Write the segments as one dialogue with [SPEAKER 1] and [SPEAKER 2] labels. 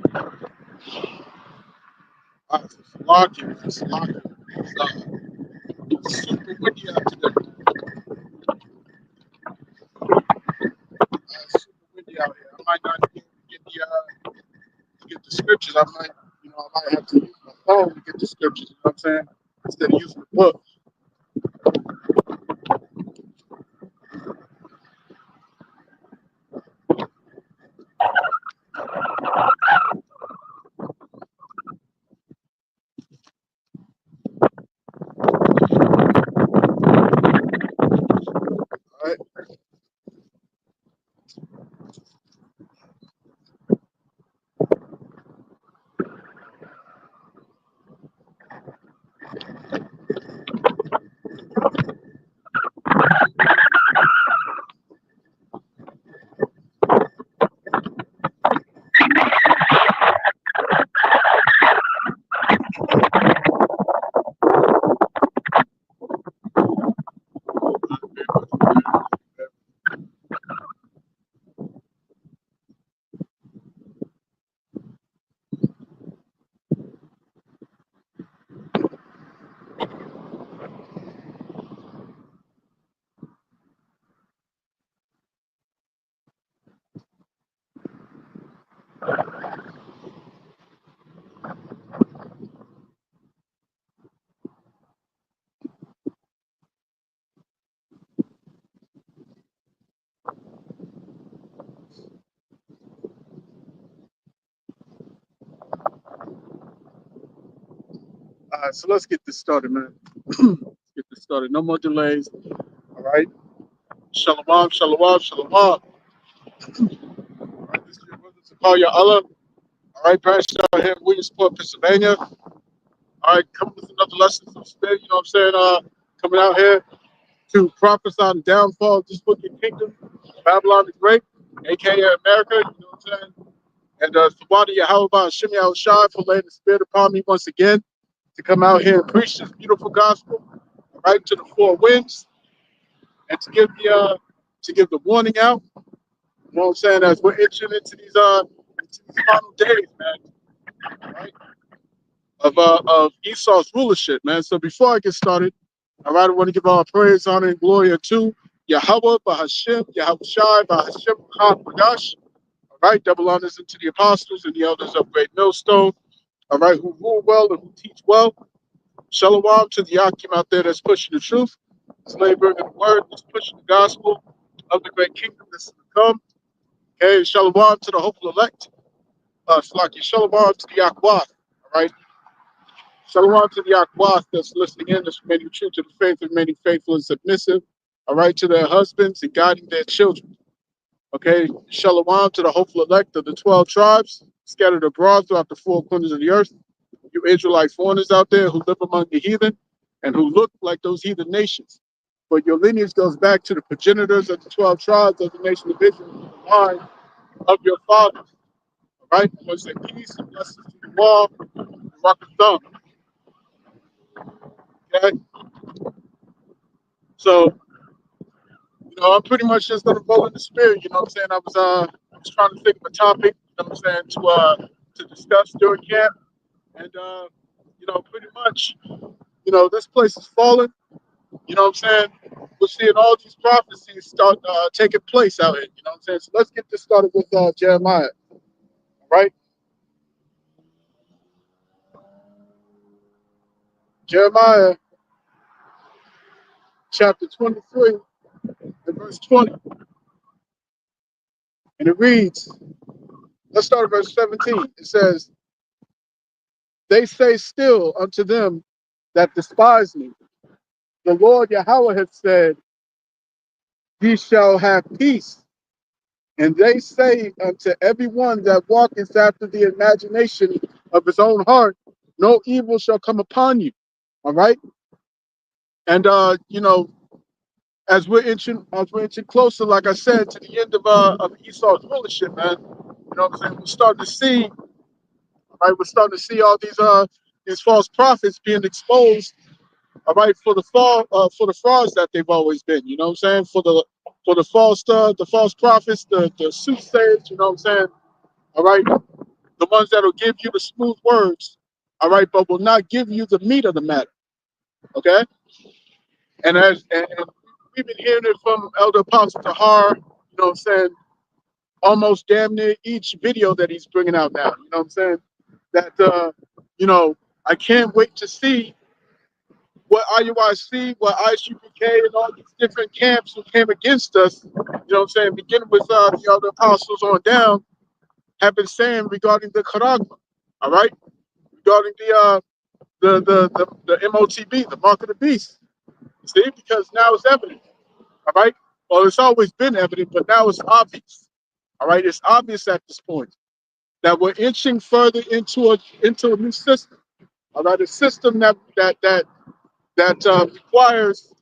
[SPEAKER 1] It's super windy out today. It's super windy out here. I might not be able to get the scriptures. I might have to use my phone to get the scriptures. You know what I'm saying? Instead of using the book. All right. All right. So let's get this started, man. Let's get this started. No more delays. All right. Shalom, shalom, shalom. All right. This is your brother Zakaria Allah. All right. Pastor out here in Williamsport, Pennsylvania. All right. Coming with another lesson from Spirit. You know what I'm saying? Coming out here to prophesy the downfall of this wicked kingdom, Babylon the Great, aka America. You know what I'm saying? And Tawadi Yahweh and Shimei Shai for laying the Spirit upon me once again to come out here and preach this beautiful gospel, all right, to the four winds, and to give the warning out. You know what I'm saying? As we're entering into these final days, man, all right, of Esau's rulership, man. So before I get started, all right, I want to give all praise, honor, and glory unto Yahweh, Bahashem, Yahweh Shai, Bahashem, Hadash. All right, double honors into the apostles and the elders of Great Millstone. All right, who rule well and who teach well. Shalom to the Akim out there that's pushing the truth. Slavery and the word that's pushing the gospel of the great kingdom that's to come. Okay, shalom to the hopeful elect. Shalaki, shalom to the Akwath. All right, shalom to the Akwath that's listening in, that's remaining true to the faith, remaining faithful and submissive. All right, to their husbands and guiding their children. Okay, shalom to the hopeful elect of the 12 tribes scattered abroad throughout the four corners of the earth. You Israelite foreigners out there who live among the heathen and who look like those heathen nations. But your lineage goes back to the progenitors of the 12 tribes of the nation of Israel, the line of your fathers. All right? I'm going to say peace and blessings to you all. Rock the thumb. Okay? So, I'm pretty much just going to roll in the spirit. You know what I'm saying? I was trying to think of a topic, you know what I'm saying, to discuss during camp. And, pretty much, this place is falling. You know what I'm saying? We're seeing all these prophecies start taking place out here. You know what I'm saying? So let's get this started with Jeremiah. All right? Jeremiah chapter 23 and verse 20. And it reads, let's start at verse 17. It says, they say still unto them that despise me, the Lord Yahweh hath said, ye shall have peace. And they say unto everyone that walketh after the imagination of his own heart, no evil shall come upon you. All right. And as we're inching closer, like I said, to the end of Esau's rulership, man. You know what I'm saying? We're starting to see, right? We're starting to see all these false prophets being exposed, all right, for the frauds that they've always been. You know what I'm saying? For the false prophets, the soothsayers. You know what I'm saying? All right. the ones that'll give you the smooth words, all right, but will not give you the meat of the matter. Okay? And we've been hearing it from Elder Apostle Tahar, you know what I'm saying, almost damn near each video that he's bringing out now. You know what I'm saying? That, you know, I can't wait to see what IUIC, what ISUPK, and all these different camps who came against us, you know what I'm saying, beginning with the other apostles on down, have been saying regarding the Charagma, all right? Regarding the MOTB, the mark of the beast. See, because now it's evident, all right? Well, it's always been evident, but now it's obvious, all right? It's obvious at this point that we're inching further into a new system, all right? A system that requires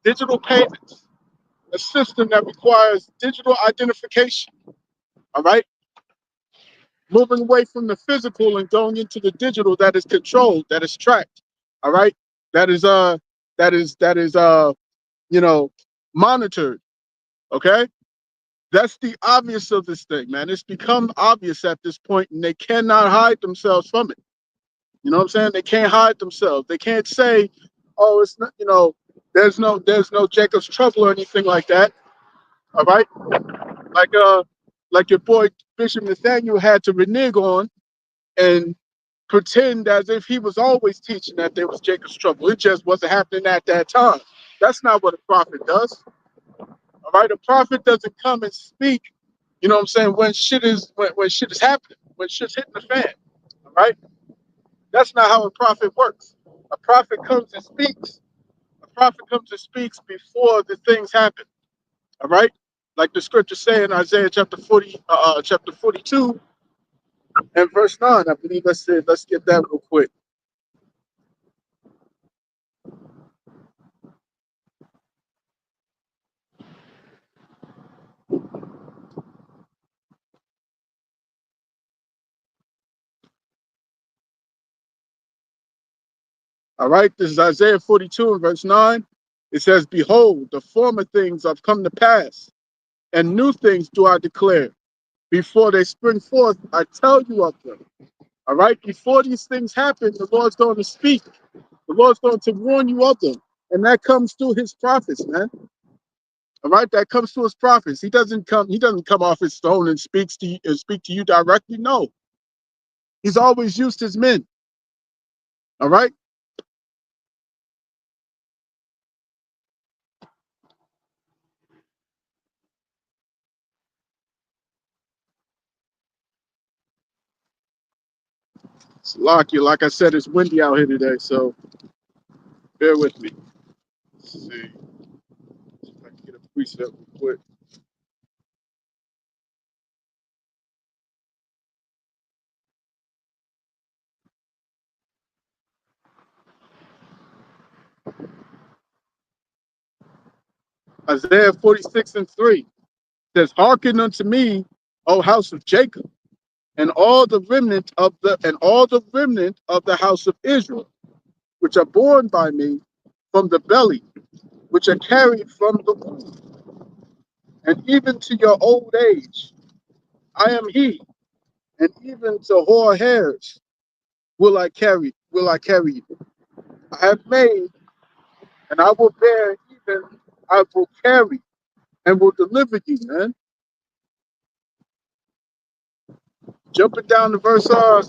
[SPEAKER 1] digital payments, a system that requires digital identification, all right? Moving away from the physical and going into the digital that is controlled, that is tracked, all right? That is you know, monitored, okay? That's the obvious of this thing, man. It's become obvious at this point, and they cannot hide themselves from it. You know what I'm saying? They can't hide themselves. They can't say, "Oh, it's not." You know, there's no Jacob's trouble or anything like that. All right, like like your boy Bishop Nathaniel had to renege on and pretend as if he was always teaching that there was Jacob's trouble. It just wasn't happening at that time. That's not what a prophet does. All right, a prophet doesn't come and speak. You know what I'm saying? When shit is happening, when shit's hitting the fan. All right, that's not how a prophet works. A prophet comes and speaks. A prophet comes and speaks before the things happen. All right, like the scripture say in Isaiah chapter 42 and verse 9. I believe that's it. Let's get that real quick. All right, this is Isaiah 42 and verse 9. It says, "Behold, the former things have come to pass, and new things do I declare. Before they spring forth, I tell you of them." All right, before these things happen, the Lord's going to speak. The Lord's going to warn you of them. And that comes through his prophets, man. All right, that comes through his prophets. He doesn't come off his throne and speak to you directly. No. He's always used his men. All right. Salakia, like I said, it's windy out here today, so bear with me. Let's see. See if I can get a precept real quick. Isaiah 46 and 3 says, "Hearken unto me, O house of Jacob, and all the remnant of the house of Israel, which are born by me from the belly, which are carried from the womb, and even to your old age, I am he, and even to hoar hairs will I carry you. I have made, and I will bear, even I will carry, and will deliver you," man. Jumping down to verse 9.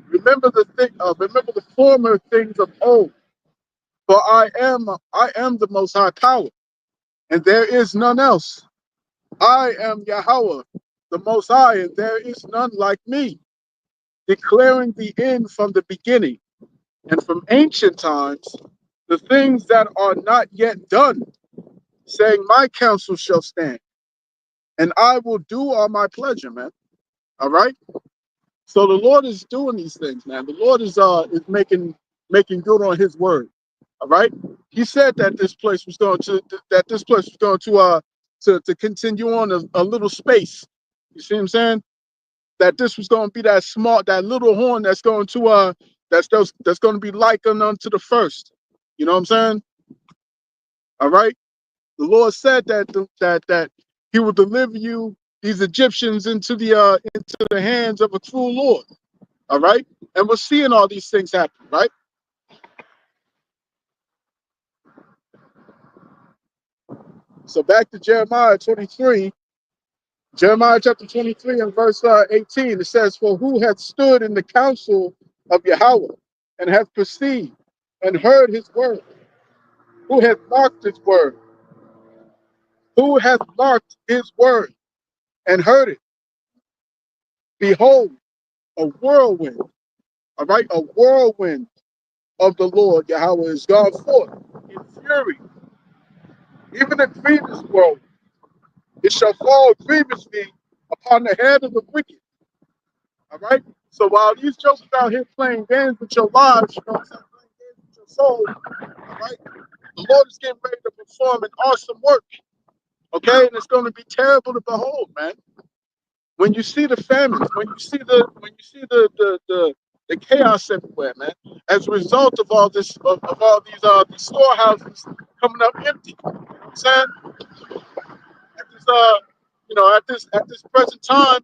[SPEAKER 1] Remember the former things of old, for I am the most high power, and there is none else. I am Yahweh, the most high, and there is none like me, declaring the end from the beginning, and from ancient times, the things that are not yet done, saying, my counsel shall stand, and I will do all my pleasure, man. All right. So the Lord is doing these things, man. The Lord is making good on his word. All right. He said that this place was going to continue on a little space. You see what I'm saying? That this was going to be that little horn that's going to that's going to be likened unto the first. You know what I'm saying? All right. The Lord said that He will deliver you, these Egyptians, into the hands of a cruel Lord. All right, and we're seeing all these things happen, right? So back to Jeremiah 23. Jeremiah chapter 23 and verse 18, it says, "For who hath stood in the counsel of Yahweh, and hath perceived, and heard his word? Who hath marked his word? Who hath marked his word, and heard it? Behold, a whirlwind," all right, "a whirlwind of the Lord Yahweh is gone forth in fury, even a grievous whirlwind. It shall fall grievously upon the head of the wicked." All right. So while these jokers out here playing games with your lives, you know what I'm saying, playing games with your soul, all right, the Lord is getting ready to perform an awesome work. Okay, and it's going to be terrible to behold, man. When you see the famines, when you see the chaos everywhere, man, as a result of all this, of all these storehouses coming up empty. You know what I'm saying? At this, at this present time,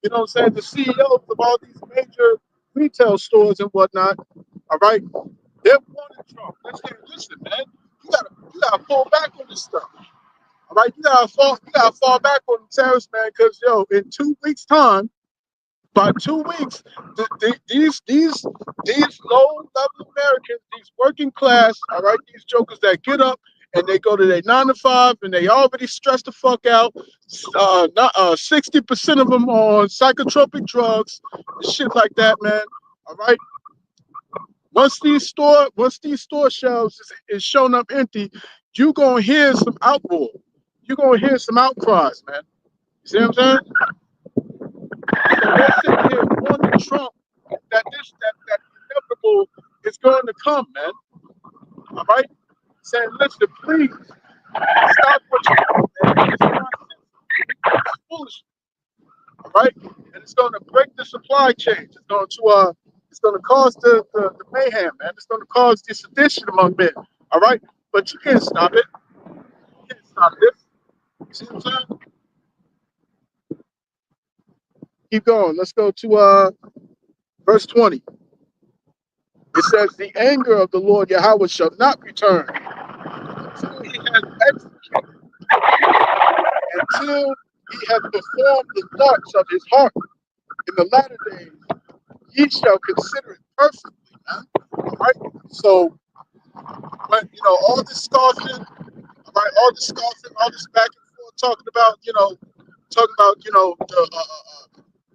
[SPEAKER 1] you know what I'm saying, the CEOs of all these major retail stores and whatnot, all right, they're wanting Trump. They're saying, listen, man, you gotta pull back on this stuff. All right, you gotta fall back on the tariffs, man, because in 2 weeks' time, by 2 weeks, these low-level Americans, these working class, all right, these jokers that get up and they go to their 9 to 5 and they already stressed the fuck out. 60% of them on psychotropic drugs, shit like that, man. All right. Once these store shelves is shown up empty, you gonna hear some outroar. You gonna hear some outcries, man. You see what I'm saying? So they're sitting here warning Trump that that inevitable is going to come, man. All right? Saying, listen, please stop what you're doing, man. It's foolish. All right? And it's going to break the supply chain. It's going to cause the mayhem, man. It's going to cause the sedition among men. All right? But you can't stop it. You can't stop this. You see what I'm saying? Keep going. Let's go to verse 20. It says, "The anger of the Lord Yahweh shall not return until he has executed, until he has performed the thoughts of his heart. In the latter days, ye shall consider it perfectly." Man. All right. So, when all this scoffing, all right, all this scoffing, all this back and forth,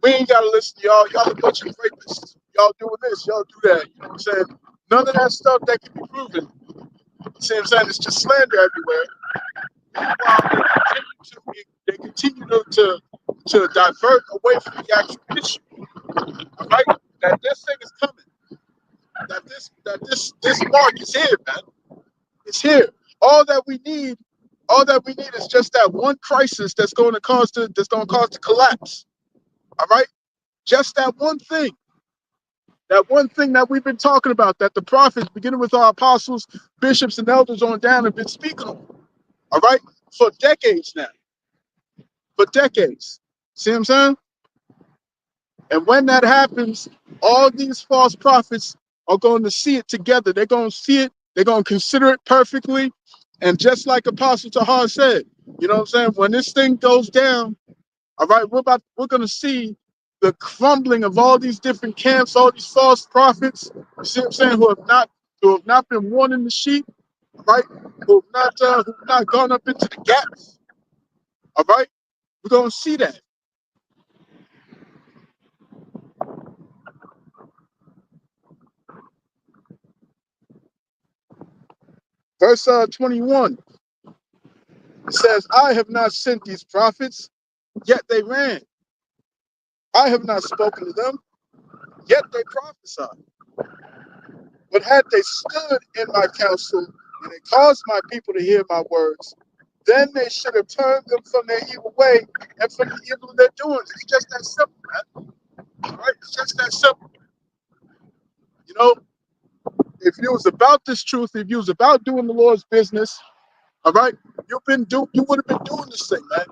[SPEAKER 1] we ain't gotta listen to y'all. Y'all a bunch of rapists. Y'all doing this. Y'all do that. You know what I'm saying? None of that stuff that can be proven. You see what I'm saying? It's just slander everywhere. Meanwhile, they continue to divert away from the actual issue. All right? That this thing is coming. That this mark is here, man. It's here. All that we need is just that one crisis that's going to cause the collapse. All right? Just that one thing. That one thing that we've been talking about, that the prophets, beginning with our apostles, bishops, and elders on down, have been speaking on. All right? For decades now. For decades. See what I'm saying? And when that happens, all these false prophets are going to see it together. They're going to see it. They're going to consider it perfectly. And just like Apostle Tahar said, you know what I'm saying? When this thing goes down, all right, we're going to see the crumbling of all these different camps, all these false prophets, you see what I'm saying, who have not been warning the sheep, all right, who have not gone up into the gaps, all right? We're going to see that. Verse 21, it says, "I have not sent these prophets, yet they ran. I have not spoken to them, yet they prophesied. But had they stood in my counsel and had caused my people to hear my words, then they should have turned them from their evil way and from the evil of their doings." It's just that simple, man. All right? It's just that simple. You know, if you was about this truth, if you was about doing the Lord's business, all right, you would have been doing this thing, man.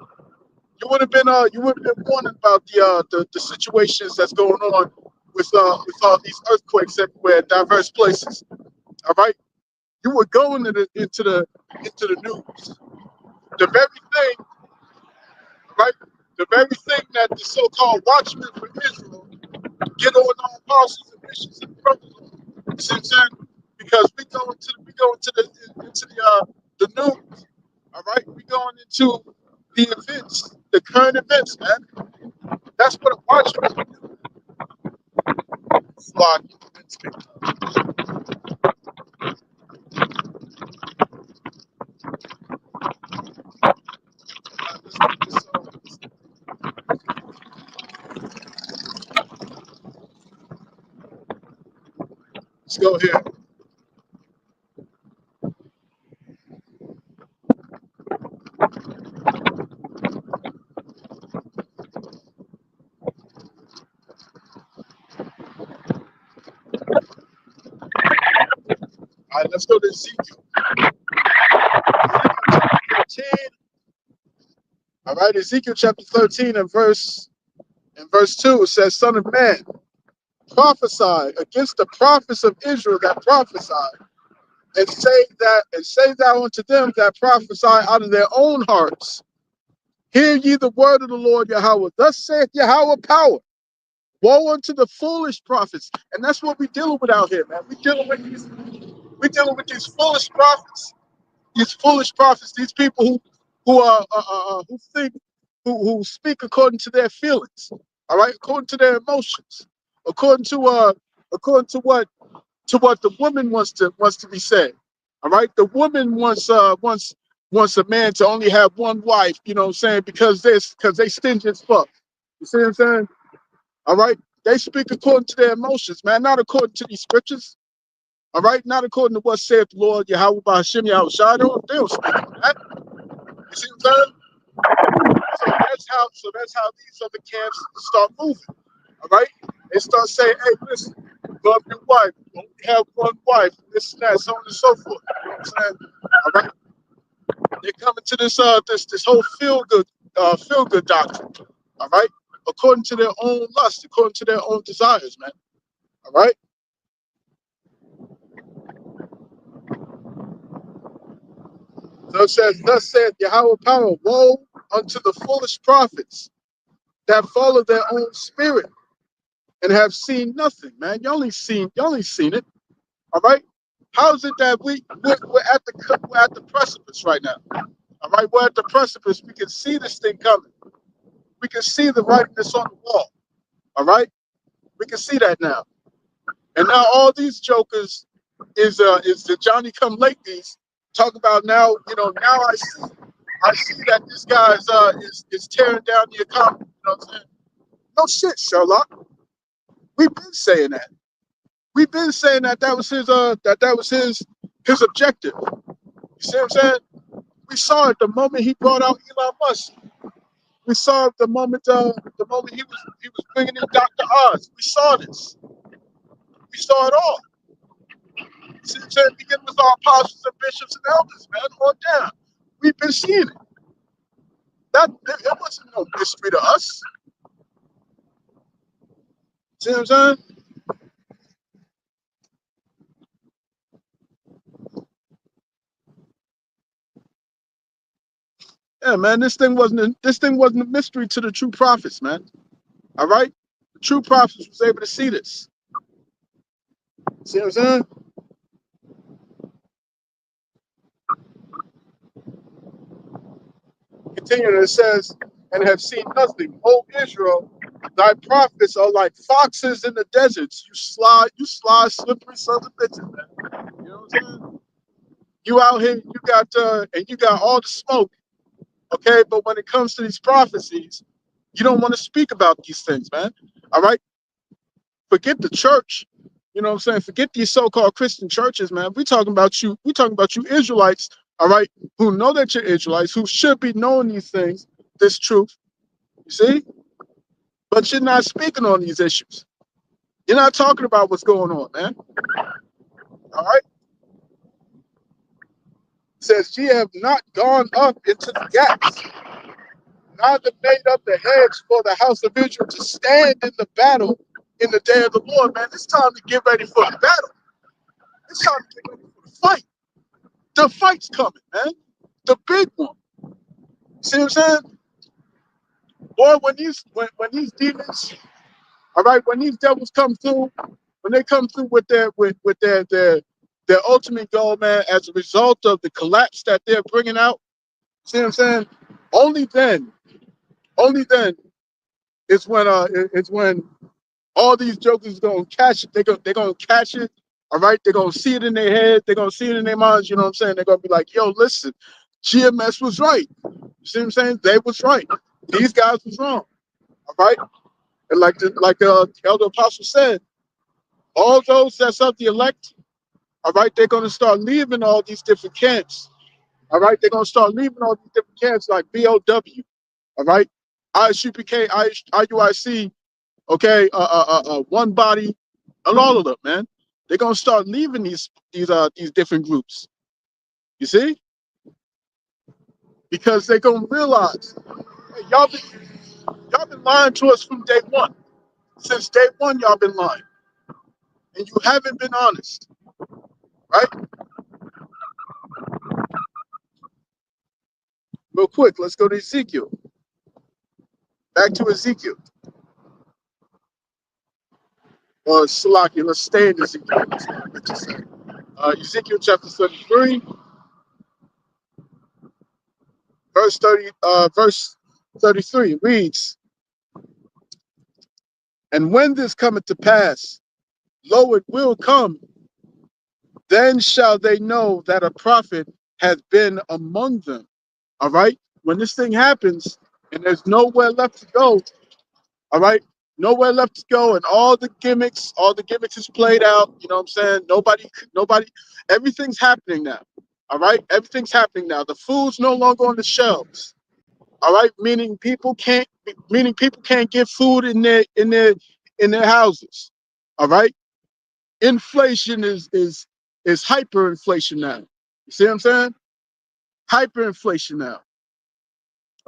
[SPEAKER 1] you would have been warned about the situations that's going on with all these earthquakes everywhere in diverse places. All right, you would go into the news. The very thing, right? The very thing that the so-called watchmen for Israel get on our apostles and bishops and brothers on. You see what I'm saying? Because we go into the news. All right, we going into the events, the current events, man. That's what a watchman is like. Let's go here. All right, let's go to Ezekiel. Ezekiel chapter 13. All right, Ezekiel chapter 13 and verse 2, it says, "Son of man, prophesy against the prophets of Israel that prophesy, and say thou unto them that prophesy out of their own hearts. Hear ye the word of the Lord Yahweh. Thus saith Yahweh power. Woe unto the foolish prophets." And that's what we're dealing with out here, man. We're dealing with these foolish prophets. These foolish prophets, these people who think, who speak according to their feelings, all right, according to their emotions, according to what the woman wants to be said. All right, the woman wants a man to only have one wife. You know what I'm saying? Because they stingy as fuck. You see what I'm saying? All right, they speak according to their emotions, man, not according to these scriptures. All right, not according to what saith the Lord Yahweh by Hashem Yahweh Shai. They don't speak on that. You see what I'm saying? So that's how these other camps start moving. All right, they start saying, "Hey, listen, love your wife. Only have one wife. This and that, so on and so forth." You know what I'm saying? All right, they're coming to this whole feel good doctrine. All right, according to their own lust, according to their own desires, man. All right. So it says, "Thus saith Yahweh power, woe unto the foolish prophets that follow their own spirit and have seen nothing." Man, you only seen it. All right. How is it that we're at the precipice right now? All right, we're at the precipice. We can see this thing coming. We can see the writing that's on the wall. All right, we can see that now. And now all these jokers is the Johnny come latelys talk about now. You know, now I see that this guy is tearing down the economy. You know what I'm saying? No shit, Sherlock. We've been saying that. We've been saying that was his objective. You see what I'm saying? We saw it the moment he brought out Elon Musk. We saw it the moment he was bringing in Dr. Oz. We saw this. We saw it all. You see what I'm saying? Begin with our apostles and bishops and elders, man, on down. We've been seeing it. It wasn't no mystery to us. See what I'm saying? Yeah, man, this thing wasn't a mystery to the true prophets, man. All right? The true prophets was able to see this. See what I'm saying? Continuing, it says, "And have seen nothing. O Israel, thy prophets are like foxes in the deserts. You sly, slippery sons of bitches, man." You know what I'm saying? You out here, you got all the smoke, okay? But when it comes to these prophecies, you don't want to speak about these things, man. All right? Forget the church. You know what I'm saying? Forget these so-called Christian churches, man. We talking about you Israelites, all right, who know that you're Israelites, who should be knowing these things, this truth. You see? But you're not speaking on these issues. You're not talking about what's going on, man. All right? It says, "Ye have not gone up into the gaps, neither made up the hedge for the house of Israel to stand in the battle in the day of the Lord, man. It's time to get ready for the battle. It's time to get ready for the fight. The fight's coming, man. The big one. See what I'm saying? Boy, when these demons, all right, when these devils come through, when they come through with their ultimate goal, man, as a result of the collapse that they're bringing out, see what I'm saying? Only then is when all these jokers gonna catch it. They're gonna catch it. All right, they're gonna see it in their head. They're gonna see it in their minds. You know what I'm saying? They're gonna be like, "Yo, listen, GMS was right." You see what I'm saying? They was right. These guys was wrong. All right, and like Elder Apostle said, all those that's of the elect, all right, they're gonna start leaving all these different camps. All right, they're gonna start leaving all these different camps like BOW. All right, ISUPK, IUIC, okay, one body, and all of them, man. They're gonna start leaving these different groups. You see, because they're gonna realize, hey, y'all been lying to us from day one. Since day one, y'all been lying, and you haven't been honest, right? Real quick, let's go to Ezekiel. Back to Ezekiel. Salaki, let's stay in Ezekiel. Ezekiel chapter 33, verse 33 reads, "And when this cometh to pass, lo, it will come, then shall they know that a prophet hath been among them." All right? When this thing happens and there's nowhere left to go, all right? Nowhere left to go, and all the gimmicks is played out. You know what I'm saying? Nobody, everything's happening now. All right? Everything's happening now. The food's no longer on the shelves. All right, meaning people can't get food in their houses. All right, inflation is hyperinflation now. You see what I'm saying? Hyperinflation now.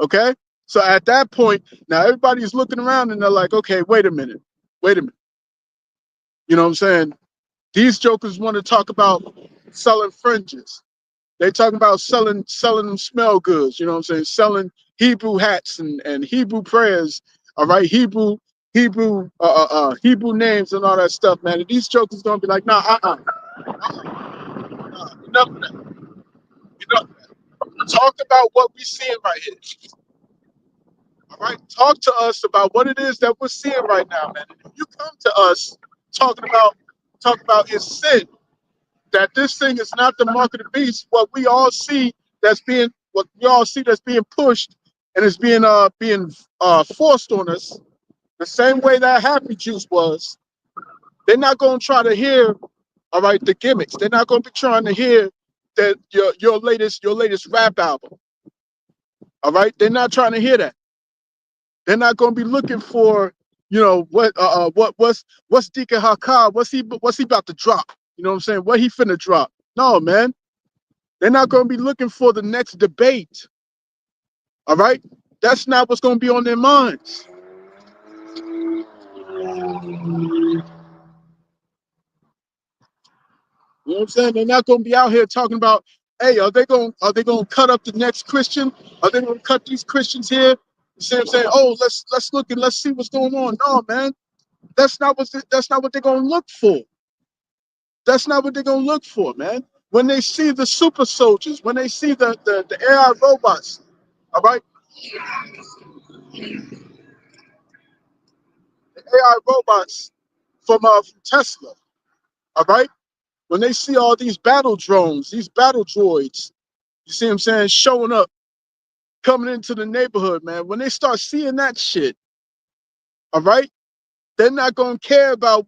[SPEAKER 1] Okay, so at that point, now everybody's looking around and they're like, okay, wait a minute. You know what I'm saying? These jokers want to talk about selling fringes. They talking about selling them smell goods, you know what I'm saying? Selling Hebrew hats and Hebrew prayers, all right, Hebrew names and all that stuff, man. And these jokers gonna be like, nah, enough of that. Enough of that. Talk about what we seeing right here. All right, talk to us about what it is that we're seeing right now, man. And if you come to us talking about his sin, that this thing is not the mark of the beast. What we all see that's being pushed and is being forced on us, the same way that Happy Juice was. They're not going to try to hear, all right, the gimmicks. They're not going to be trying to hear that your latest rap album. All right, they're not trying to hear that. They're not going to be looking for, you know, what's Deacon Hakar, what's he about to drop? You know what I'm saying? What he finna drop? No, man. They're not going to be looking for the next debate. All right? That's not what's going to be on their minds. You know what I'm saying? They're not going to be out here talking about, hey, are they going to cut up the next Christian? Are they going to cut these Christians here? You see what I'm saying? Oh, let's look and let's see what's going on. No, man. That's not what they're going to look for. That's not what they're going to look for, man. When they see the super soldiers, when they see the AI robots, all right? The AI robots from Tesla, all right? When they see all these battle drones, these battle droids, you see what I'm saying, showing up, coming into the neighborhood, man. When they start seeing that shit, all right, they're not gonna care about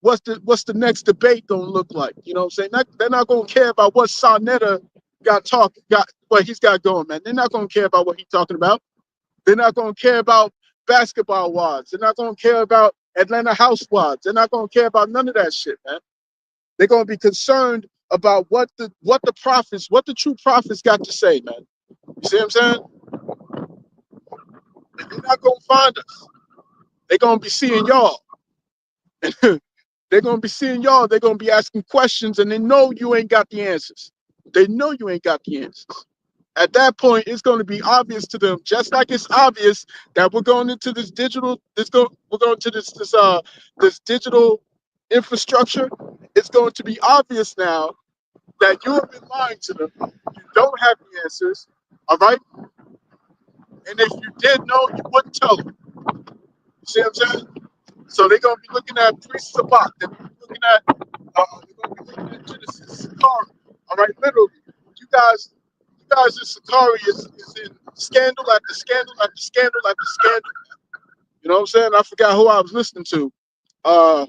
[SPEAKER 1] what's the next debate gonna look like. You know what I'm saying? They're not gonna care about what Sarnetta got what he's got going, man. They're not gonna care about what he's talking about. They're not gonna care about basketball wads. They're not gonna care about Atlanta Housewives. They're not gonna care about none of that shit, man. They're gonna be concerned about what the true prophets got to say, man. You see what I'm saying? They're not gonna find us. They're gonna be seeing y'all. They're gonna be seeing y'all. They're gonna be asking questions, and they know you ain't got the answers. They know you ain't got the answers. At that point, it's going to be obvious to them, just like it's obvious that we're going into this digital. We're going to this digital infrastructure. It's going to be obvious now that you have been lying to them. You don't have the answers. All right. And if you did know, you wouldn't tell them. You see what I'm saying? So they're gonna be looking at priests of Bach. They're gonna be looking at Genesis, Sakari. All right, literally, you guys in Sakari is in scandal after scandal after scandal after scandal. You know what I'm saying? I forgot who I was listening to. I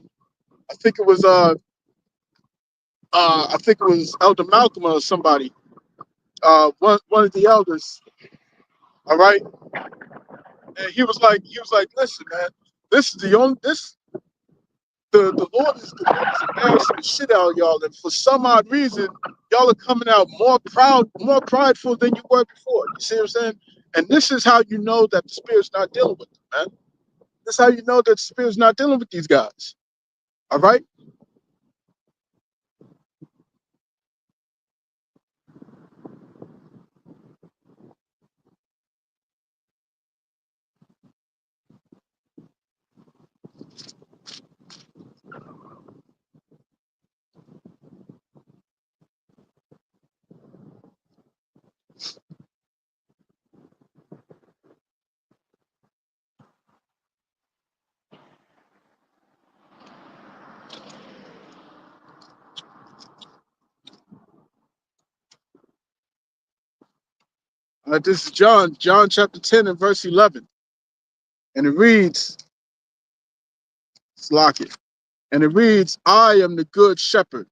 [SPEAKER 1] think it was Elder Malcolm or somebody. One of the elders. All right, and he was like, listen, man, this is the only this. The Lord is embarrassing the shit out of y'all, and for some odd reason, y'all are coming out more proud, more prideful than you were before. You see what I'm saying? And this is how you know that the Spirit's not dealing with them, man. This is how you know that the Spirit's not dealing with these guys. All right? This is John chapter 10 and verse 11. And it reads, Slock it. And it reads, I am the good shepherd.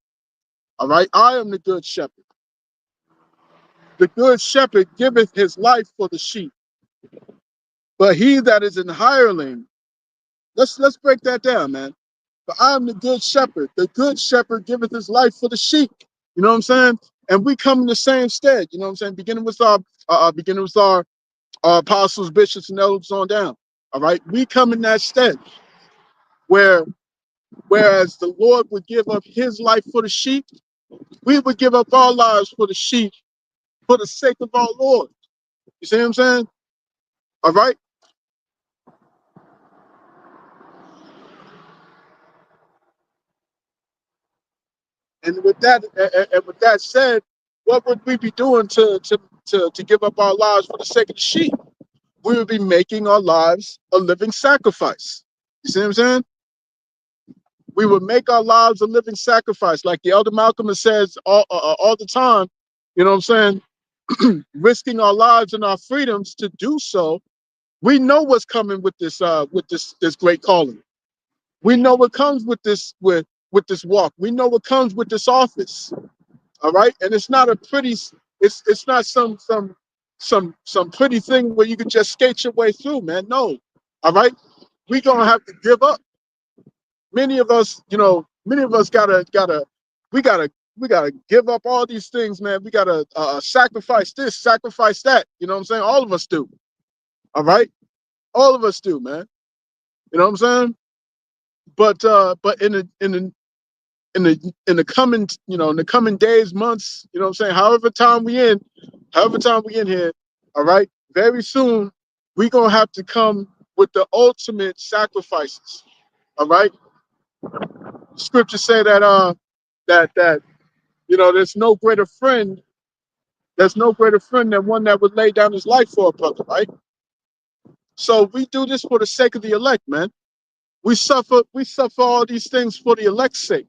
[SPEAKER 1] All right? I am the good shepherd. The good shepherd giveth his life for the sheep. But he that is an hireling, let's break that down, man. But I am the good shepherd. The good shepherd giveth his life for the sheep. You know what I'm saying? And we come in the same stead. You know what I'm saying? Beginning with our apostles, bishops, and elders on down. All right, we come in that stead whereas the Lord would give up His life for the sheep, we would give up our lives for the sheep for the sake of our Lord. You see what I'm saying? All right. And with that said, what would we be doing to give up our lives for the sake of the sheep? We would be making our lives a living sacrifice. You see what I'm saying? We would make our lives a living sacrifice, like the Elder Malcolm says all the time. You know what I'm saying? Risking our lives and our freedoms to do so. We know what's coming with this great calling. We know what comes with this walk. We know what comes with this office. All right, and it's not a pretty. It's not some pretty thing where you can just skate your way through, man. No. All right, we're gonna have to give up. Many of us, we gotta give up all these things, man. We gotta sacrifice this, sacrifice that. You know what I'm saying? All of us do. All right, all of us do, man. You know what I'm saying? But in the coming, in the coming days, months, you know what I'm saying? However time we in here, all right, very soon we're gonna have to come with the ultimate sacrifices. All right. Scriptures say that there's no greater friend than one that would lay down his life for a brother, right? So we do this for the sake of the elect, man. We suffer all these things for the elect's sake.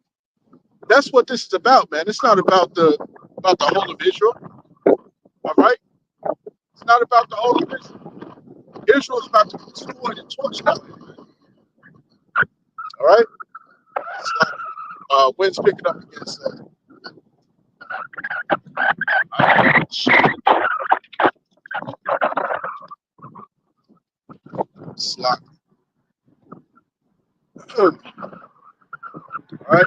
[SPEAKER 1] That's what this is about, man. It's not about the whole of Israel. All right? It's not about the whole of Israel. Israel is about to be destroyed and torched out. All right? So, wind's picking up again. So. Slot. All right?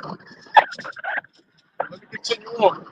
[SPEAKER 1] Let me continue on.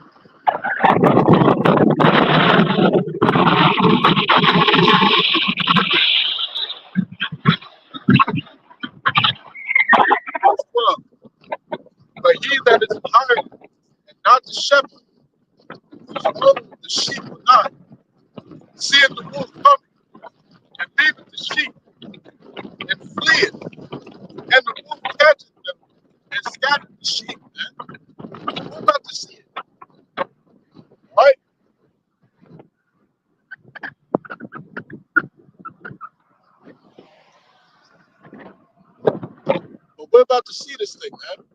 [SPEAKER 1] about to see this thing, man.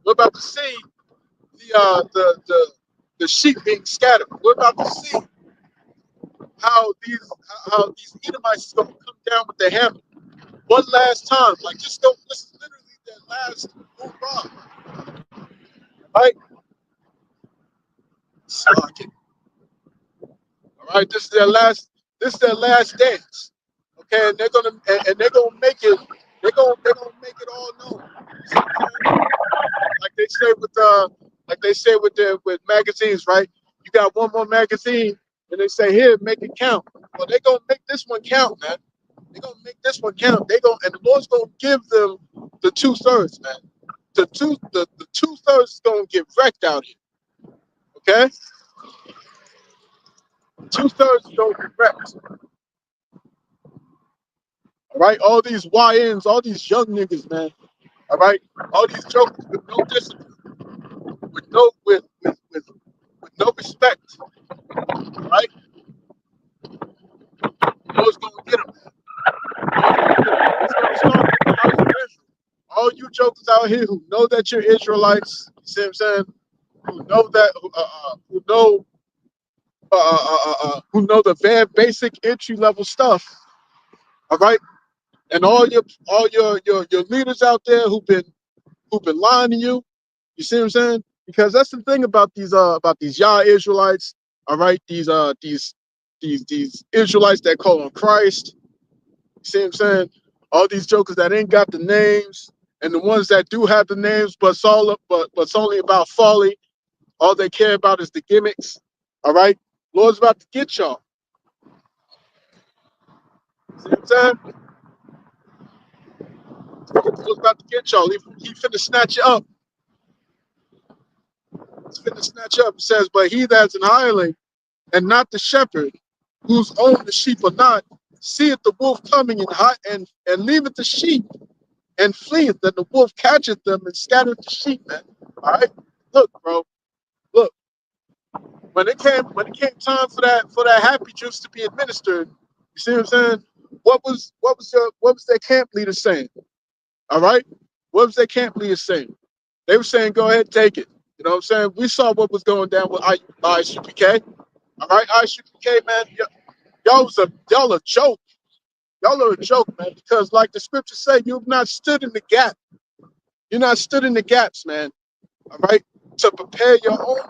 [SPEAKER 1] We're about to see the sheep being scattered. We're about to see how these Edomites is gonna come down with their hammer one last time. Like just go. This is literally their last hurrah, right? Suck it. All right. This is their last. This is their last dance. Okay, and they're gonna make it. They're gonna make it all known. Like they say with magazines, right? You got one more magazine, and they say here, make it count. Well, they're gonna make this one count, man. They're gonna make this one count. And the Lord's gonna give them the 2/3, man. The 2/3 is gonna get wrecked out here. Okay? 2/3 is gonna get wrecked. All right, all these YNs, all these young niggas, man. All right, all these jokers with no discipline, with no respect. All right, Lord's gonna get them. All you jokers out here who know that you're Israelites, you see what I'm saying? Who know that, who know the very basic entry level stuff. All right, and all your leaders out there who've been lying to you. You see what I'm saying? Because that's the thing about these Yah Israelites. All right, these Israelites that call on Christ. You see what I'm saying? All these jokers that ain't got the names, and the ones that do have the names, but it's only about folly. All they care about is the gimmicks. All right, Lord's about to get y'all. See what I'm saying? Lord's about to get y'all. He finna snatch you up. He's finna snatch you up. It says, but he that's an hireling and not the shepherd, whose own the sheep are not, seeth the wolf coming and leaveth the sheep and fleeth, and the wolf catcheth them and scattereth the sheep, man. All right, look, bro, look. When it came time for that happy juice to be administered, you see what I'm saying? What was their camp leader saying? All right, what was their camp leader saying? They were saying, go ahead, take it. You know what I'm saying? We saw what was going down with ISUPK. All right, ISUPK, man, y'all a joke. Y'all are a joke, man, because like the scriptures say, you've not stood in the gap. You're not stood in the gaps, man. All right, to prepare your own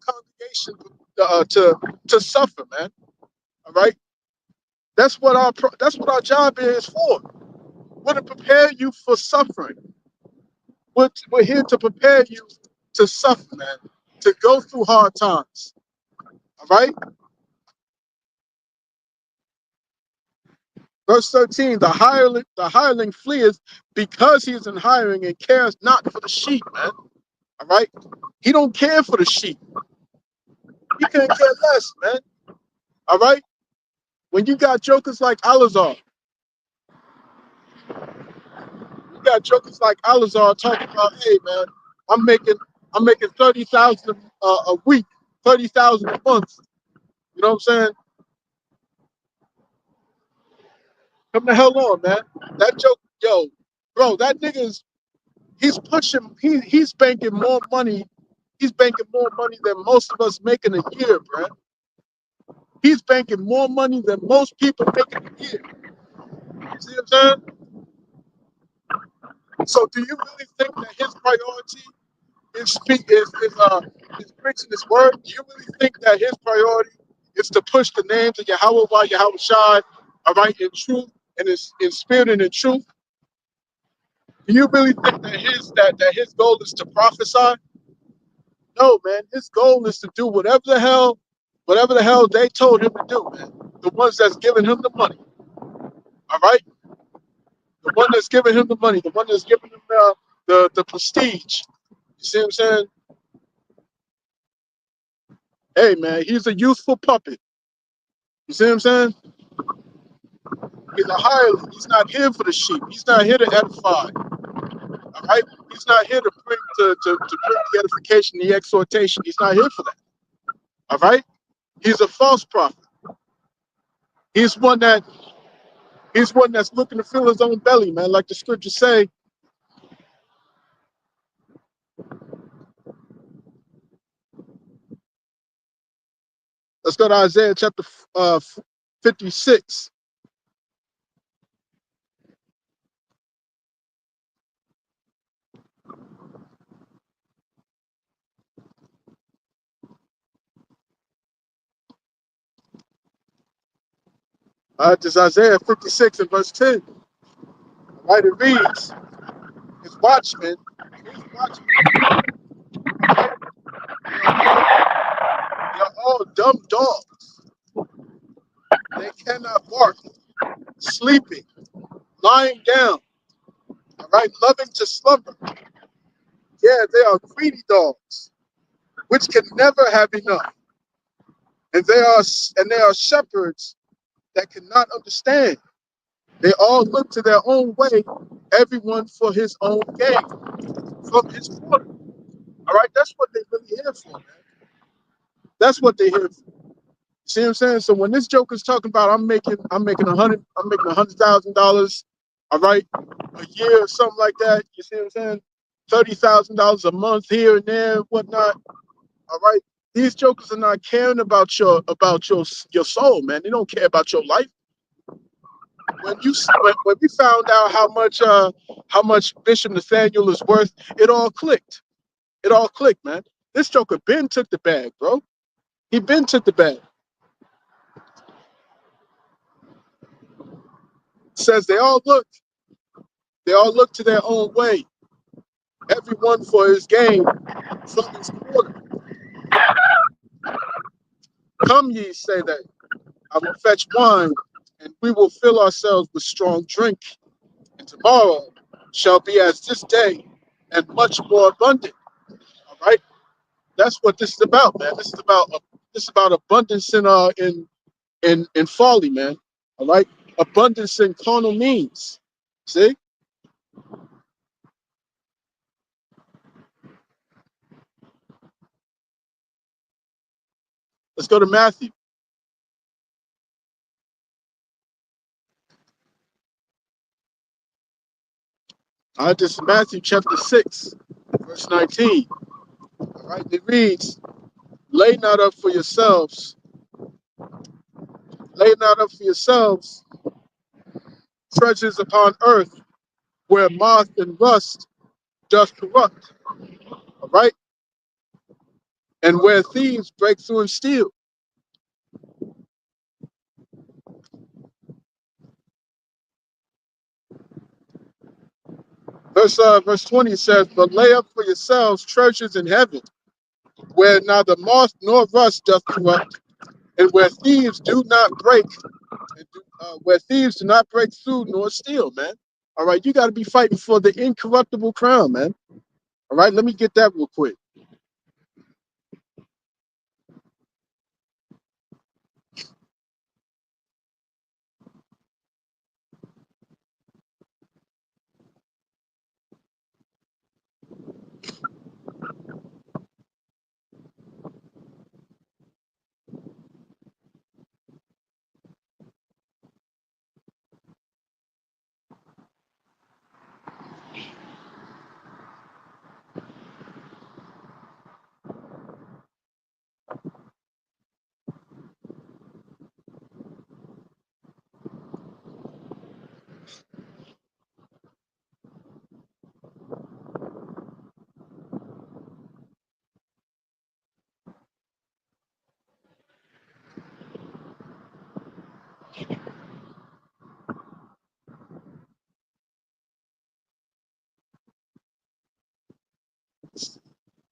[SPEAKER 1] congregation to suffer, man. All right, that's what our job is for. We're to prepare you for suffering. We're here to prepare you to suffer, man, to go through hard times. All right. Verse 13, the hireling fleeth because he is in hiring and cares not for the sheep, man. All right? He don't care for the sheep. He couldn't care less, man. All right? When you got jokers like Alazar, talking about, hey, man, I'm making 30,000 a week, 30,000 a month. You know what I'm saying? Come the hell on, man. That joke, yo, bro, that nigga's he's banking more money. He's banking more money than most of us make in a year, bro. He's banking more money than most people make in a year. You see what I'm saying? So do you really think that his priority is preaching this word? Do you really think that his priority is to push the names of Yahweh Shai, all right, in truth and in spirit and in truth? Do you really think that his goal is to prophesy? No, man. His goal is to do whatever the hell they told him to do, man. The ones that's giving him the money. All right? The one that's giving him the money, the one that's giving him the prestige. You see what I'm saying? Hey, man, he's a youthful puppet. You see what I'm saying? He's a hireling. He's not here for the sheep. He's not here to edify. All right? He's not here to bring the edification, the exhortation. He's not here for that. All right? He's a false prophet. He's one that's looking to fill his own belly, man. Like the scriptures say, Let's go to Isaiah chapter 56. This is Isaiah 56 and verse 10. Right, it reads, his watchmen, they're all dumb dogs. They cannot bark, sleeping, lying down, all right, loving to slumber. Yeah, they are greedy dogs, which can never have enough. And they are shepherds that cannot understand. They all look to their own way, everyone for his own gain, from his quarter. All right, that's what they really here for, man. That's what they here for. See what I'm saying? So when this joker's talking about I'm making $100,000, all right, a year or something like that. You see what I'm saying? $30,000 a month here and there, whatnot. All right. These jokers are not caring about your soul, man. They don't care about your life. When we found out how much Bishop Nathaniel is worth, it all clicked. It all clicked, man. This joker Ben took the bag, bro. He Ben took the bag. Says they all look to their own way, everyone for his gain from his quarter. Come ye, say they, I will fetch wine, and we will fill ourselves with strong drink, and tomorrow shall be as this day, and much more abundant. All right, that's what this is about, man. This is about abundance in folly, man. All right, abundance in carnal means. See, let's go to Matthew. All right, this is Matthew chapter 6, verse 19. All right, it reads, lay not up for yourselves, lay not up for yourselves treasures upon earth, where moth and rust doth corrupt, all right, and where thieves break through and steal. Verse 20 says, but lay up for yourselves treasures in heaven, where neither moth nor rust doth corrupt, and where thieves do not break, where thieves do not break through nor steal, man. All right, you got to be fighting for the incorruptible crown, man. All right, let me get that real quick.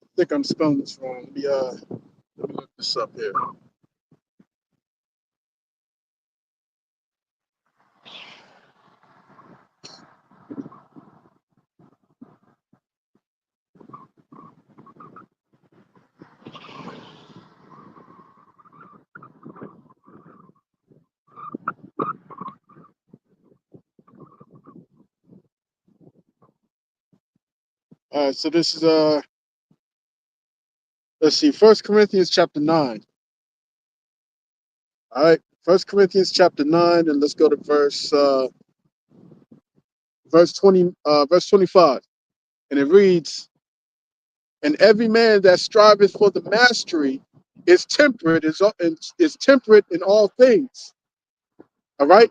[SPEAKER 1] I think I'm spelling this wrong. Let me look this up here. All right, so this is let's see, 1 Corinthians chapter 9. All right, 1 Corinthians chapter 9, and let's go to verse 25. And it reads, and every man that striveth for the mastery is temperate, is temperate in all things. All right?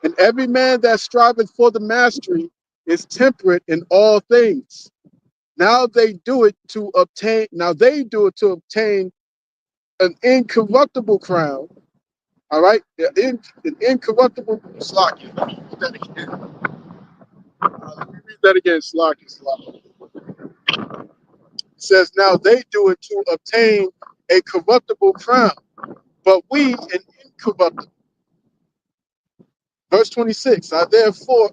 [SPEAKER 1] And every man that striveth for the mastery is temperate in all things. Now they do it to obtain an incorruptible crown. All right? An incorruptible Slaki. Let me read that again. Slaki. It says, now they do it to obtain a corruptible crown, but we an incorruptible. Verse 26, therefore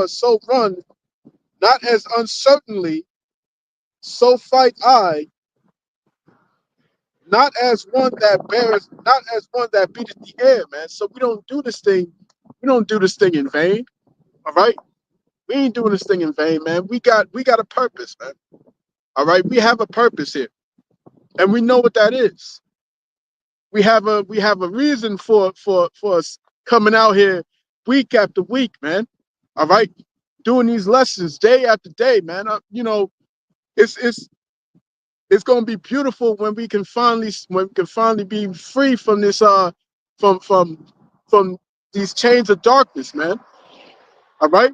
[SPEAKER 1] so run, not as uncertainly, so fight I, not as one that beateth the air, man. So we don't do this thing in vain. All right? We ain't doing this thing in vain, man. We got a purpose, man. All right, we have a purpose here. And we know what that is. We have a reason for us coming out here week after week, man. All right, doing these lessons day after day, man. It's gonna be beautiful when we can finally be free from this from these chains of darkness, man. All right,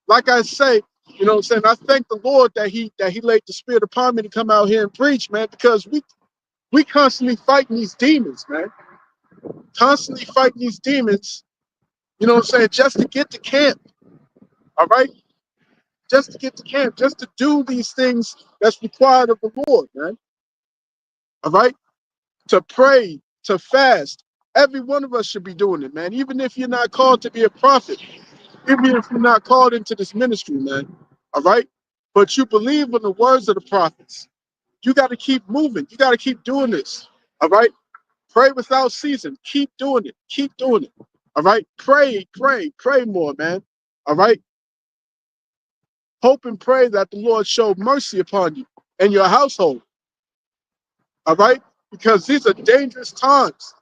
[SPEAKER 1] like I say, you know what I'm saying. I thank the Lord that he laid the spirit upon me to come out here and preach, man, because we constantly fighting these demons, man. Constantly fighting these demons, you know what I'm saying, just to get to camp. All right? Just to get to camp, just to do these things that's required of the Lord, man. All right? To pray, to fast. Every one of us should be doing it, man. Even if you're not called to be a prophet, even if you're not called into this ministry, man. All right? But you believe in the words of the prophets. You got to keep moving. You got to keep doing this. All right? Pray without ceasing. Keep doing it. Keep doing it. All right? Pray more, man. All right? Hope and pray that the Lord show mercy upon you and your household. All right? Because these are dangerous times.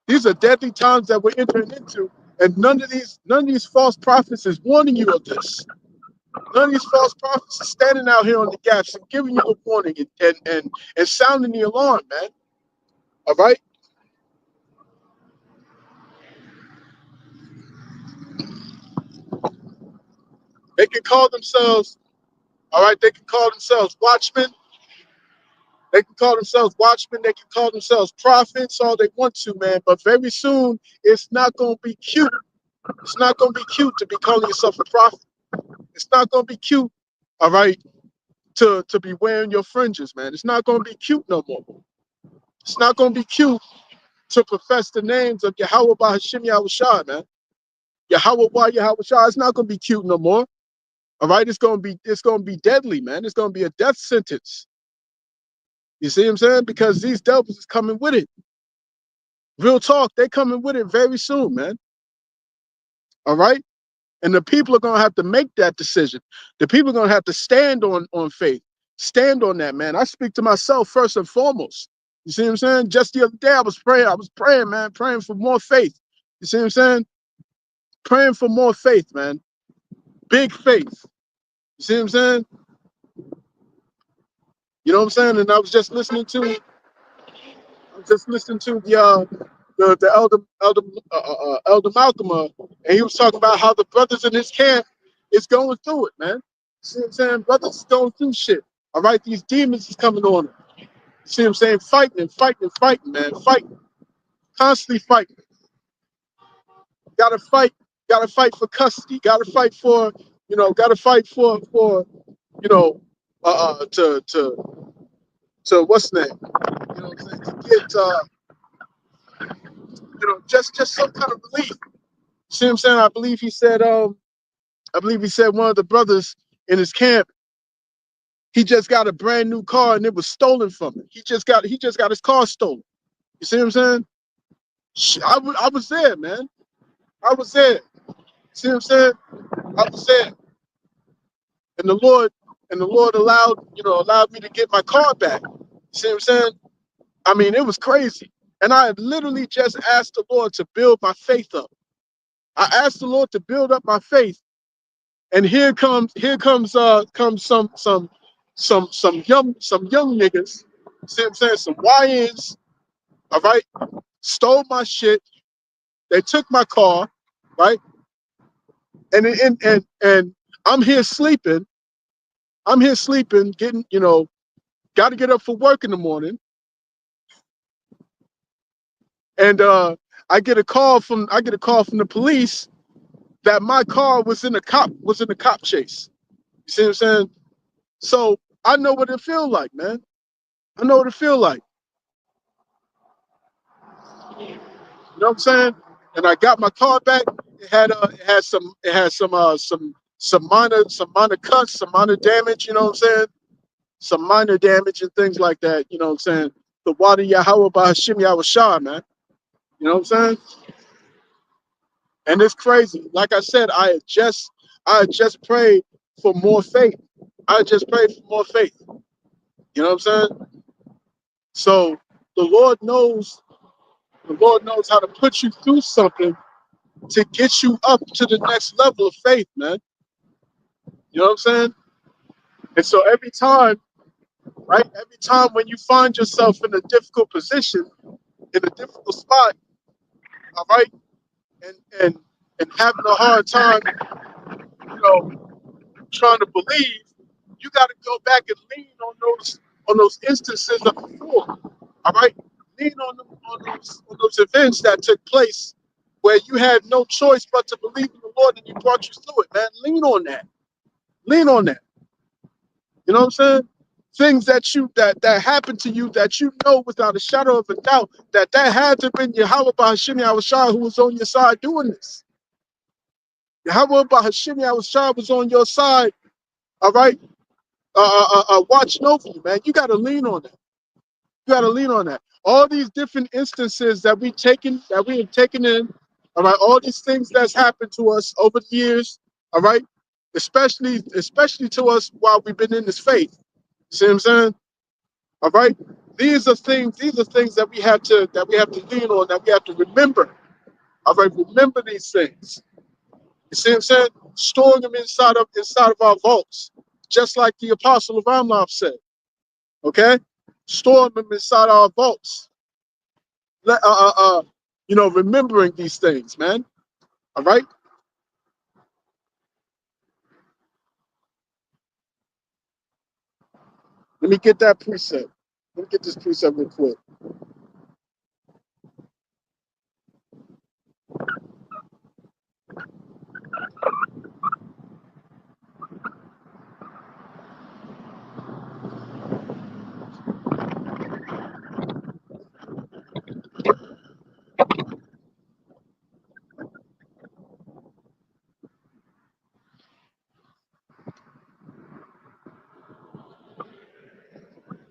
[SPEAKER 1] These are deadly times that we're entering into. And none of these false prophets is warning you of this. None of these false prophets are standing out here on the gaps and giving you a warning and sounding the alarm, man. All right? They can call themselves, all right, they can call themselves watchmen. They can call themselves watchmen. They can call themselves prophets, all they want to, man. But very soon, it's not going to be cute. It's not going to be cute to be calling yourself a prophet. It's not going to be cute, all right, to be wearing your fringes, man. It's not going to be cute no more. It's not going to be cute to profess the names of Yahweh Bahashim Yahushua, man. Yahweh Yahushua. It's not going to be cute no more. All right, it's going to be deadly, man. It's going to be a death sentence. You see what I'm saying? Because these devils is coming with it. Real talk, they coming with it very soon, man. All right? And the people are going to have to make that decision. The people are going to have to stand on faith. Stand on that, man. I speak to myself first and foremost. You see what I'm saying? Just the other day, I was praying, man, praying for more faith. You see what I'm saying? Praying for more faith, man. Big faith. You see what I'm saying? You know what I'm saying? And I was just listening to the elder Malcolm, and he was talking about how the brothers in his camp is going through it, man. See what I'm saying? Brothers is going through shit. All right, these demons is coming on them. See what I'm saying? Fighting, man. Fighting. Constantly fighting. Gotta fight for custody. Gotta fight for, you know, to what's the name? You know what I'm saying? To get just some kind of relief. See what I'm saying? I believe he said one of the brothers in his camp, he just got a brand new car and it was stolen from him. He just got his car stolen. You see what I'm saying? I was there, man. I was there. See what I'm saying? I was there. And the Lord allowed me to get my car back. See what I'm saying? I mean, it was crazy. And I had literally just asked the Lord to build my faith up. I asked the Lord to build up my faith. And here comes some young niggas. See what I'm saying? Some YNs, all right, stole my shit. They took my car, right? And I'm here sleeping. I'm here sleeping, getting, got to get up for work in the morning. And I get a call from the police that my car was in a cop chase. You see what I'm saying? So I know what it feel like, man. I know what it feel like. You know what I'm saying? And I got my car back. It had some minor cuts, some minor damage. You know what I'm saying? Some minor damage and things like that. You know what I'm saying? The water Yahweh by Hashem Yahushua, man. You know what I'm saying? And it's crazy. Like I said, I had just prayed for more faith. I had just prayed for more faith. You know what I'm saying? So the Lord knows how to put you through something to get you up to the next level of faith, man. You know what I'm saying? And so every time, right? Every time when you find yourself in a difficult position, in a difficult spot, all right, and and having a hard time, you know, trying to believe, you got to go back and lean on those instances of before. All right, lean on those events that took place where you had no choice but to believe in the Lord and He brought you through it, man. Lean on that. Lean on that. You know what I'm saying? Things that happened to you that you know without a shadow of a doubt that had to have been Yahweh Bahashim Yahushua who was on your side doing this. Yahweh Bahashim Yahushua was on your side, all right, watching over you, man. You got to lean on that. You got to lean on that. All these different instances that we have taken in, all right, all these things that's happened to us over the years, all right, especially to us while we've been in this faith. See what I'm saying? All right. These are things that we have to lean on, that we have to remember. All right, remember these things. You see what I'm saying? Storing them inside of our vaults, just like the Apostle of Amlov said. Okay, storing them inside our vaults. Remembering these things, man. All right. Let me get that precept. Let me get this precept real quick.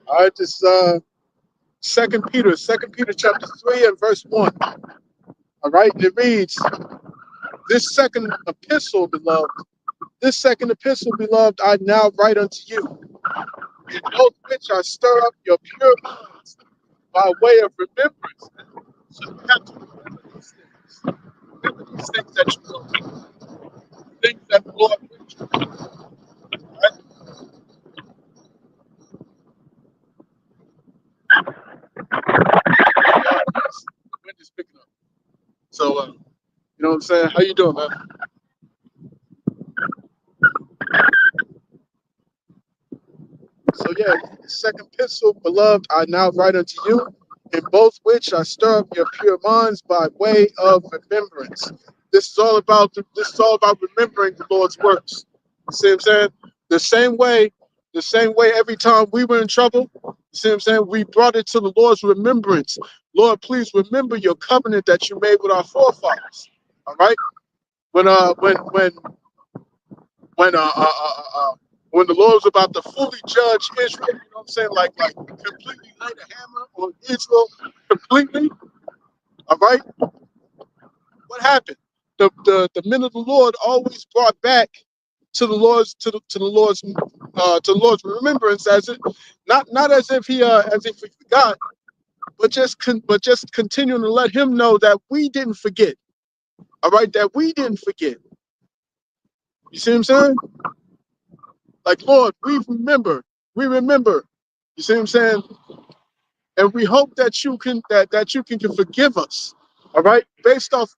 [SPEAKER 1] All right, this Second Peter chapter 3 and verse 1. All right, it reads, This second epistle, beloved, I now write unto you, in both which I stir up your pure minds by way of remembrance. So you have to remember these things. Remember these things that you go through, things that the Lord went through. Right? The wind is picking up. So, you know what I'm saying? How you doing, man? So yeah, second epistle, beloved, I now write unto you, in both which I stir up your pure minds by way of remembrance. This is all about remembering the Lord's works. See what I'm saying? The same way every time we were in trouble, see what I'm saying? We brought it to the Lord's remembrance. Lord, please remember your covenant that you made with our forefathers. All right? When when uh, uh, uh, uh, when the Lord was about to fully judge Israel, you know what I'm saying? Like completely lay the hammer on Israel completely. All right. What happened? The men of the Lord always brought back to the Lord's remembrance, as it not as if he forgot, but just continuing to let him know that we didn't forget. All right, that we didn't forget. You see what I'm saying? Like, Lord, we remember. You see what I'm saying? and we hope that you can forgive us. All right, based off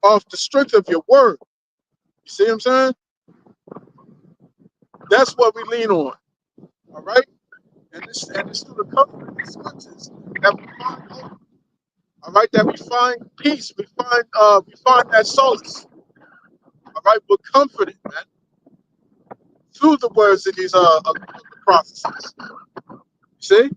[SPEAKER 1] off the strength of your word. You see what I'm saying? That's what we lean on. All right, and it's through the comfort of the scriptures that we find hope. All right, that we find peace. We find that solace. All right, we're comforted, man, through the words of these of the prophecies. You see?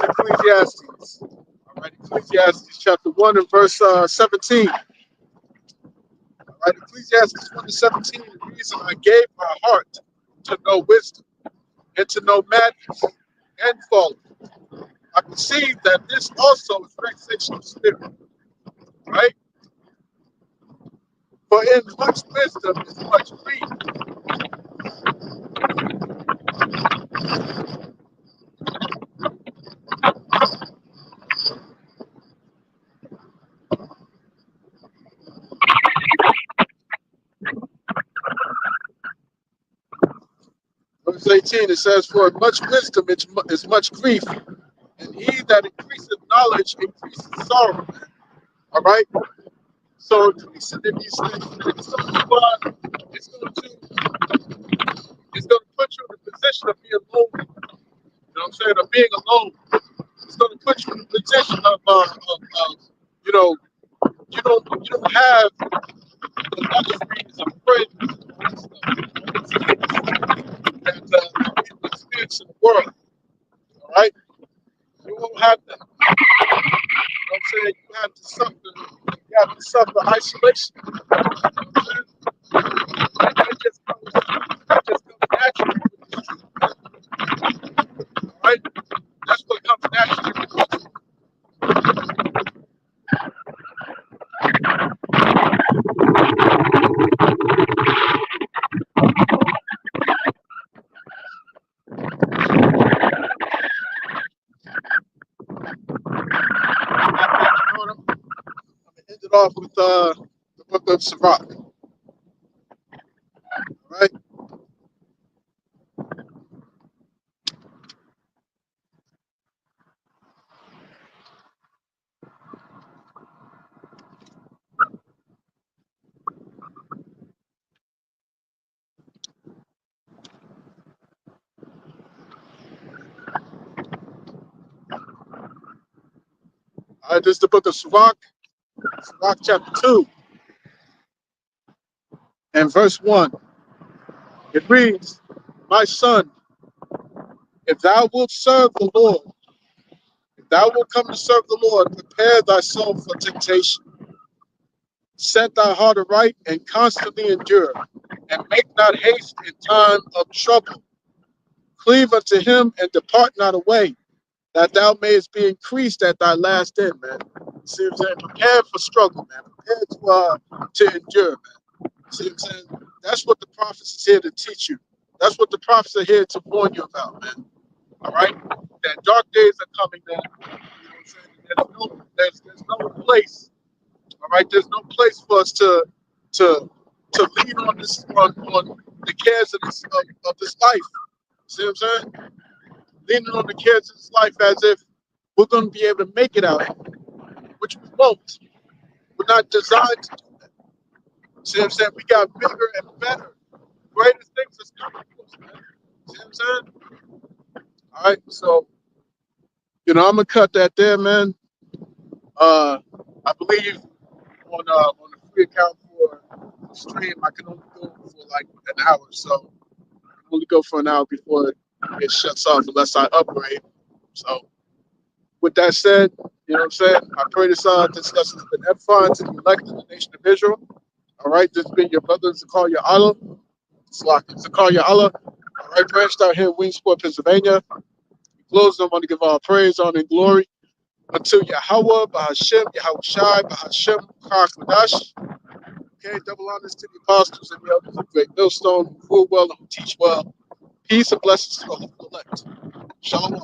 [SPEAKER 1] Ecclesiastes. All right, Ecclesiastes chapter 1 and verse 17. All right, Ecclesiastes 1 and 17. The reason I gave my heart to know wisdom and to know madness and folly. I perceive that this also is vexation of spirit. Right? For in much wisdom is much grief. Verse 18, it says, for in much wisdom is much grief, and he that increaseth knowledge increases sorrow. All right? So increasing in these things, it's going to it's going to put you in a position of being lonely. You know what I'm saying? Of being alone. It's going to put you in a position of you know, you don't have the luxuries of friends and stuff that people experience in the world. All right? You won't have that. You know what I'm saying? You have to suffer isolation. You know what I'm saying? That just comes naturally. All right? That's what comes naturally. I'm gonna end it off with the book of Sirach. All right? All right, this is the book of Sirach, Sirach chapter 2 and verse 1. It reads, my son, if thou wilt serve the Lord, if thou wilt come to serve the Lord, prepare thy soul for temptation. Set thy heart aright and constantly endure, and make not haste in time of trouble. Cleave unto him and depart not away, that thou mayest be increased at thy last end, man. See what I'm saying? Prepare for struggle, man. Prepare to endure, man. See what I'm saying? That's what the prophets is here to teach you. That's what the prophets are here to warn you about, man. All right? That dark days are coming, man. You know what I'm saying? There's no place. All right, there's no place for us to lean on on the cares of this life. See what I'm saying? Leaning on the cares of this life as if we're going to be able to make it out, which we won't. We're not designed to do that. See what I'm saying? We got bigger and better, greater things that's coming to us, man. See what I'm saying? All right, so I'm gonna cut that there, man. I believe on the free account for the stream, I can only go for like an hour. So I can only go for an hour before it shuts off unless I upgrade. So with that said, you know what I'm saying? I pray this lesson has been edifying to the elect of the nation of Israel. All right, this has been your brother Zakaria Allah. Zakaria Allah. All right, branched out here in Williamsport, Pennsylvania. We close them. I want to give all praise, honor, and glory until Yahweh, Bahashem, Yahweh Shai, Bahashem, Kakwadash. Okay, double honors to the apostles and the elders of Great Millstone who rule well and who teach well. Peace and blessings to the elect. Shalom.